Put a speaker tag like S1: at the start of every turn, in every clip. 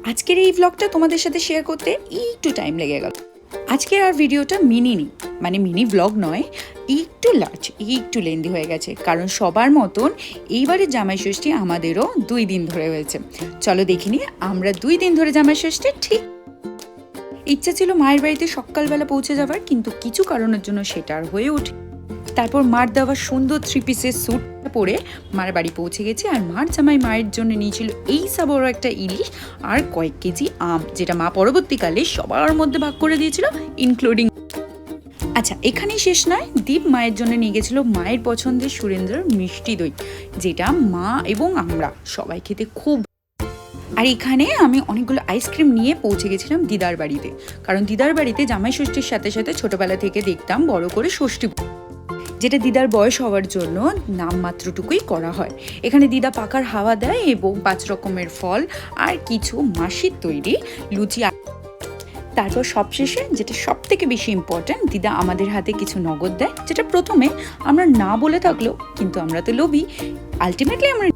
S1: আজকের এই ব্লগটা তোমাদের সাথে শেয়ার করতে একটু টাইম লেগে গেল। আজকের আর ভিডিওটা মিনি মানে মিনি ব্লগ নয়, একটু লার্জ, একটু লেন্দি হয়ে গেছে, কারণ সবার মতন এইবারে জামাই ষষ্ঠী আমাদেরও 2 দিন ধরে হয়েছে। চলো দেখিনি আমরা 2 দিন ধরে জামাই ষষ্ঠী ঠিক। ইচ্ছা ছিল মায়ের বাড়িতে সকালবেলা পৌঁছে যাবার, কিন্তু কিছু কারণের জন্য সেটা আর হয়ে ওঠে। তারপর মার দেওয়া সুন্দর 3 পিসের স্যুটটা পরে মার বাড়ি পৌঁছে গেছি। আর মার জামাই মায়ের জন্য নিয়েছিল এই সব বড় একটা ইলিশ আর কয়েক কেজি আম, যেটা মা পরবর্তীকালে সবার মধ্যে ভাগ করে দিয়েছিল, ইনক্লুডিং। আচ্ছা, এখানেই শেষ নয়, দীপ মায়ের জন্য নিয়ে গেছিল মায়ের পছন্দের সুরেন্দ্রর মিষ্টি দই, যেটা মা এবং আমরা সবাই খেতে খুব। আর এখানে আমি অনেকগুলো আইসক্রিম নিয়ে পৌঁছে গেছিলাম দিদার বাড়িতে, কারণ দিদার বাড়িতে জামাই ষষ্ঠীর সাথে সাথে ছোটবেলা থেকে দেখতাম বড় করে ষষ্ঠী, যেটা দিদার বয়স হওয়ার জন্য নামমাত্রটুকুই করা হয়। এখানে দিদা পাকার হাওয়া দেয় এবং 5 রকমের ফল আর কিছু মাসির তৈরি লুচি। তারপর সবশেষে যেটা সব থেকে বেশি ইম্পর্ট্যান্ট, দিদা আমাদের হাতে কিছু নগদ দেয়, যেটা প্রথমে আমরা না বলে থাকলেও, কিন্তু আমরা তো লোভী, আলটিমেটলি আমরা।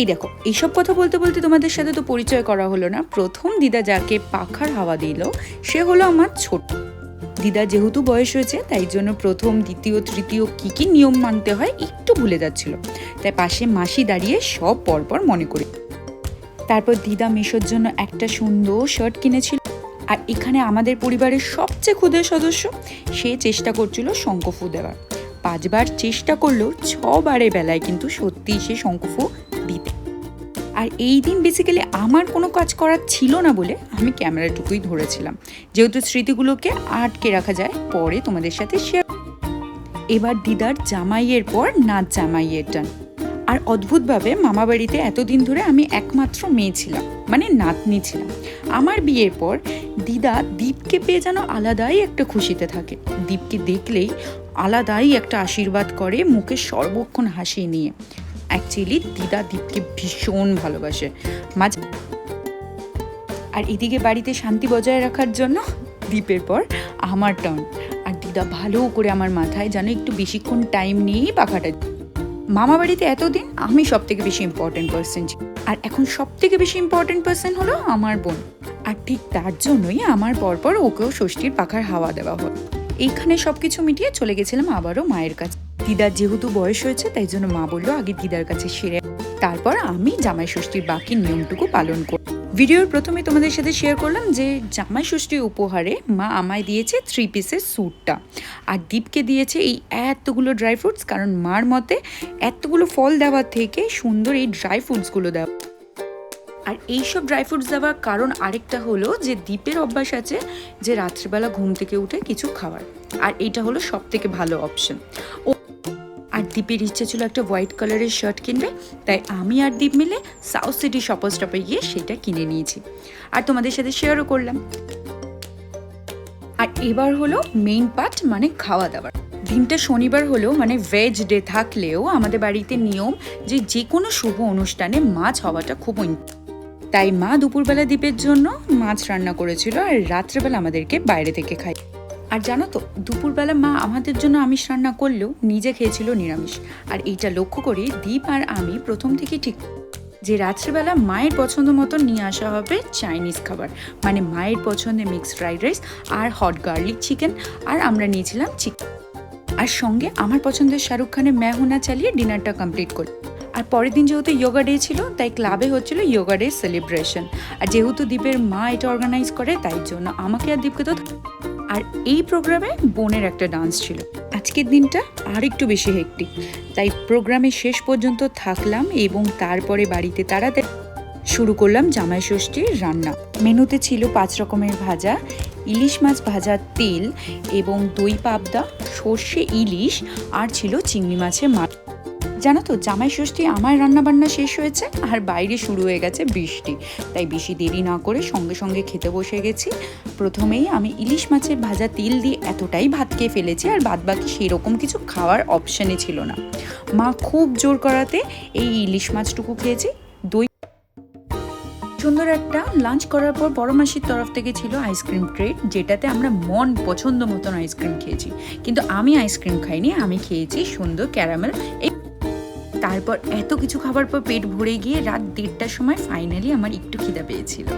S1: এই দেখো, এইসব কথা বলতে বলতে তোমাদের সাথে তো পরিচয় করা হলো না। প্রথম দিদা যাকে পাখার হাওয়া দিল সে হলো আমার ছোট দিদা। যেহেতু বয়স হয়েছে তাই জন্য প্রথম, দ্বিতীয়, তৃতীয় কি কি নিয়ম মানতে হয় একটু ভুলে যাচ্ছিল, তাই পাশে মাসি দাঁড়িয়ে সব পরপর মনে করে। তারপর দিদা মেশোর জন্য একটা সুন্দর শার্ট কিনেছিল। আর এখানে আমাদের পরিবারের সবচেয়ে ক্ষুদে সদস্য, সে চেষ্টা করছিল শঙ্খফু দেওয়ার। 5 বার চেষ্টা করলেও 6 বারের বেলায় কিন্তু সত্যিই সে শঙ্খফু দিতে। আর এই দিন বেসিক্যালি আমার কোনো কাজ করার ছিল না বলে আমি ক্যামেরাটুকুই ধরেছিলাম, যেহেতু স্মৃতিগুলোকে আটকে রাখা যায়, পরে তোমাদের সাথে শেয়ার। এবার দিদার জামাইয়ের পর নাচ জামাইয়ের টান। আর অদ্ভুতভাবে মামা বাড়িতে এতদিন ধরে আমি একমাত্র মেয়ে ছিলাম, মানে নাতনি ছিলাম। আমার বিয়ের পর দিদা দীপকে পেয়ে যেন আলাদাই একটা খুশিতে থাকে। দীপকে দেখলেই আলাদাই একটা আশীর্বাদ করে, মুখে সর্বক্ষণ হাসি নিয়ে। অ্যাকচুয়ালি দিদা দীপকে ভীষণ ভালোবাসে। আর এদিকে বাড়িতে শান্তি বজায় রাখার জন্য দীপের পর আমার টার্ন। আর দিদা ভালো করে আমার মাথায় যেন একটু বেশিক্ষণ টাইম নিয়েই পাখাটা। মামা বাড়িতে এতদিন আমি সব থেকে বেশি ইম্পর্টেন্ট পার্সন, আর এখন সব থেকে বেশি ইম্পর্টেন্ট পার্সন হলো আমার বোন। আর ঠিক তার জন্যই আমার পরপর ওকেও ষষ্ঠীর পাখার হাওয়া দেওয়া হয়। এইখানে সবকিছু মিটিয়ে চলে গেছিলাম আবারও মায়ের কাছে। দিদার যেহেতু বয়স হয়েছে তাই জন্য মা বললো আগে দিদার কাছে সেরে, তারপর আমি জামাই ষষ্ঠীর বাকি নিয়মটুকু পালন করি। ভিডিওর প্রথমে তোমাদের সাথে শেয়ার করলাম যে জামাই ষষ্ঠী উপহারে মা আমায় দিয়েছে 3 পিসের স্যুটটা, আর দীপকে দিয়েছে এই এতগুলো ড্রাই ফ্রুটস, কারণ মার মতে এতগুলো ফল দেওয়ার থেকে সুন্দর এই ড্রাই ফ্রুটসগুলো দেওয়া। আর এইসব ড্রাই ফ্রুটস দেওয়ার কারণ আরেকটা হলো যে দীপের অভ্যাস আছে যে রাত্রিবেলা ঘুম থেকে উঠে কিছু খাওয়ার, আর এইটা হলো সব থেকে ভালো অপশন। আর দীপের ইচ্ছে ছিল একটা হোয়াইট কালারের শার্ট কিনবে, তাই আমি আর দীপ মিলে সাউথ সিটি শপার স্টপে গিয়ে সেটা কিনে নিয়েছি, আর তোমাদের সাথে শেয়ারও করলাম। আর এবার হলো মেইন পার্ট, মানে খাওয়া দাওয়ার। দিনটা শনিবার হলেও, মানে ভেজ ডে থাকলেও আমাদের বাড়িতে নিয়ম যে কোনো শুভ অনুষ্ঠানে মাছ হওয়াটা খুব। তাই মা দুপুরবেলা দীপের জন্য মাছ রান্না করেছিল, আর রাত্রেবেলা আমাদেরকে বাইরে থেকে খাই। আর জানো তো, দুপুরবেলা মা আমাদের জন্য আমিষ রান্না করলেও নিজে খেয়েছিল নিরামিষ। আর এইটা লক্ষ্য করে দীপ আর আমি প্রথম থেকেই ঠিক যে রাত্রিবেলা মায়ের পছন্দ মতো নিয়ে আসা হবে চাইনিজ খাবার, মানে মায়ের পছন্দের মিক্সড ফ্রাইড রাইস আর হট গার্লিক চিকেন। আর আমরা নিয়েছিলাম চিকেন, আর সঙ্গে আমার পছন্দের শাহরুখ খানের मैं हूं ना চালিয়ে ডিনারটা কমপ্লিট করি। আর পরের দিন যেহেতু যোগা ডে ছিল, তাই ক্লাবে হচ্ছিল যোগা ডে সেলিব্রেশন। আর যেহেতু দীপের মা এটা অর্গানাইজ করে, তাই জন্য আমাকে আর দীপকে তো। আর এই প্রোগ্রামে বোনের একটা ডান্স ছিল। আজকের দিনটা আর একটু বেশি হেক্টিক, তাই প্রোগ্রামের শেষ পর্যন্ত থাকলাম এবং তারপরে বাড়িতে তাড়াতাড়ি শুরু করলাম জামাই ষষ্ঠীর রান্না। মেনুতে ছিল 5 রকমের ভাজা, ইলিশ মাছ ভাজা তেল এবং দই পাবদা, সর্ষে ইলিশ, আর ছিল চিংড়ি মাছের মাছ। জানো তো, জামাই ষষ্ঠী আমার রান্নাবান্না শেষ হয়েছে আর বাইরে শুরু হয়ে গেছে বৃষ্টি, তাই বেশি দেরি না করে সঙ্গে সঙ্গে খেতে বসে গেছি। প্রথমেই আমি ইলিশ মাছের ভাজা তেল দিয়ে এতটাই ভাত খেয়ে ফেলেছি, আর বাদবাকি সেরকম কিছু খাওয়ার অপশানই ছিল না। মা খুব জোর করাতে এই ইলিশ মাছটুকু খেয়েছি। দই সুন্দর একটা লাঞ্চ করার পর বড় মাসির তরফ থেকে ছিল আইসক্রিম ট্রেট, যেটাতে আমরা মন পছন্দ মতন আইসক্রিম খেয়েছি। কিন্তু আমি আইসক্রিম খাইনি, আমি খেয়েছি সুন্দর ক্যারামেল। তারপর এত কিছু খাবার পর পেট ভরে গিয়ে রাত 1:30টার সময় ফাইনালি আমার একটু খিদা পেয়েছিল।